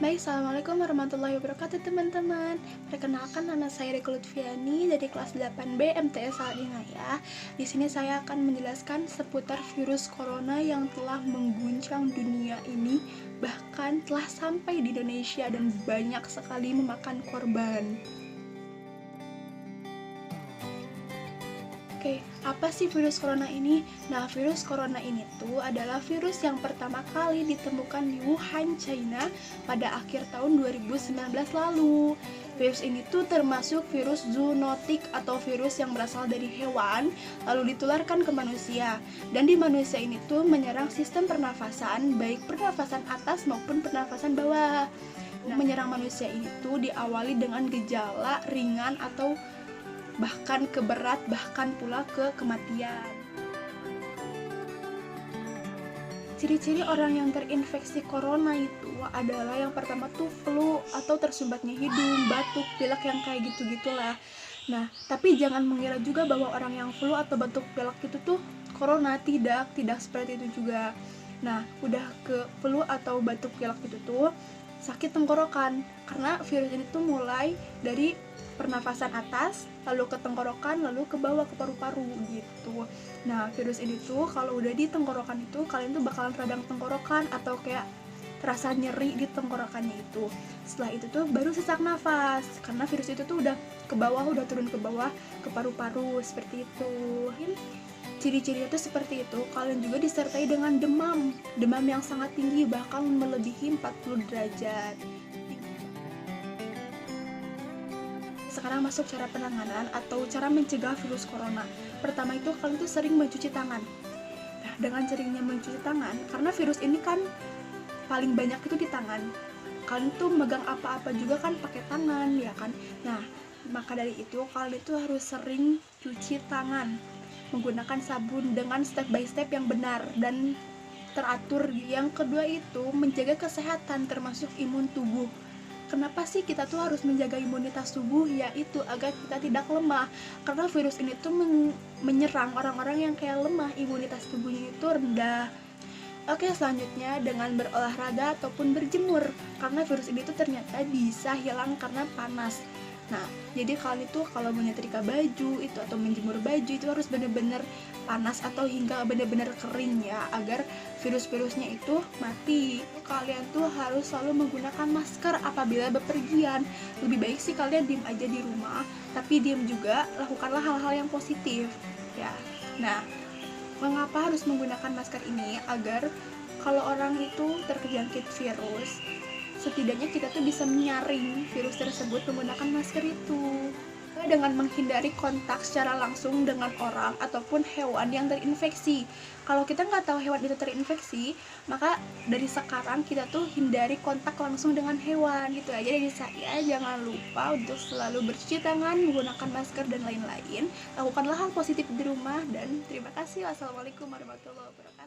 Baik, Assalamualaikum warahmatullahi wabarakatuh teman-teman. Perkenalkan, nama saya Riko Lutfiani dari kelas 8B MTS Saladinaya. Di sini saya akan menjelaskan seputar virus corona yang telah mengguncang dunia ini, bahkan telah sampai di Indonesia dan banyak sekali memakan korban. Oke, apa sih virus corona ini? Nah, virus corona ini tuh adalah virus yang pertama kali ditemukan di Wuhan, China pada akhir tahun 2019 lalu. Virus ini tuh termasuk virus zoonotik atau virus yang berasal dari hewan lalu ditularkan ke manusia. Dan di manusia ini tuh menyerang sistem pernafasan, baik pernafasan atas maupun pernafasan bawah. Menyerang manusia ini tuh diawali dengan gejala ringan atau bahkan ke berat, bahkan pula ke kematian. Ciri-ciri orang yang terinfeksi corona itu adalah yang pertama tuh flu atau tersumbatnya hidung, batuk, pilek yang kayak gitu-gitulah. Nah, tapi jangan mengira juga bahwa orang yang flu atau batuk pilek itu tuh corona, tidak seperti itu juga. Nah, udah ke flu atau batuk pilek itu tuh sakit tenggorokan, karena virus ini tuh mulai dari pernafasan atas, lalu ke tenggorokan, lalu ke bawah ke paru-paru gitu. Nah, virus ini tuh kalau udah di tenggorokan itu kalian tuh bakalan radang tenggorokan atau kayak terasa nyeri di tenggorokannya itu. Setelah itu tuh baru sesak nafas, karena virus itu tuh udah ke bawah, udah turun ke bawah ke paru-paru seperti itu. Ciri-cirinya tuh seperti itu. Kalian juga disertai dengan demam yang sangat tinggi, bahkan melebihi 40 derajat. Sekarang masuk cara penanganan atau cara mencegah virus corona. Pertama itu kalian tuh sering mencuci tangan. Nah, dengan seringnya mencuci tangan, karena virus ini kan paling banyak itu di tangan. Kalian tuh megang apa-apa juga kan pakai tangan, ya kan? Nah, maka dari itu kalian itu harus sering cuci tangan menggunakan sabun dengan step by step yang benar dan teratur. Yang kedua itu menjaga kesehatan termasuk imun tubuh. Kenapa sih kita tuh harus menjaga imunitas tubuh? Yaitu agar kita tidak lemah, karena virus ini tuh menyerang orang-orang yang kayak lemah, imunitas tubuhnya itu rendah. Oke, selanjutnya dengan berolahraga ataupun berjemur, karena virus ini tuh ternyata bisa hilang karena panas. Nah, jadi kalian itu kalau menyetrika baju itu atau menjemur baju itu harus benar-benar panas atau hingga benar-benar kering ya, agar virus-virusnya itu mati. Kalian tuh harus selalu menggunakan masker apabila bepergian. Lebih baik sih kalian diem aja di rumah, tapi diem juga lakukanlah hal-hal yang positif ya. Nah, mengapa harus menggunakan masker ini? Agar kalau orang itu terjangkit virus, setidaknya kita tuh bisa menyaring virus tersebut menggunakan masker itu. Dengan menghindari kontak secara langsung dengan orang ataupun hewan yang terinfeksi. Kalau kita nggak tahu hewan itu terinfeksi, maka dari sekarang kita tuh hindari kontak langsung dengan hewan gitu aja. Dari saya, jangan lupa untuk selalu bercuci tangan, menggunakan masker dan lain-lain. Lakukanlah hal positif di rumah dan terima kasih. Wassalamualaikum warahmatullahi wabarakatuh.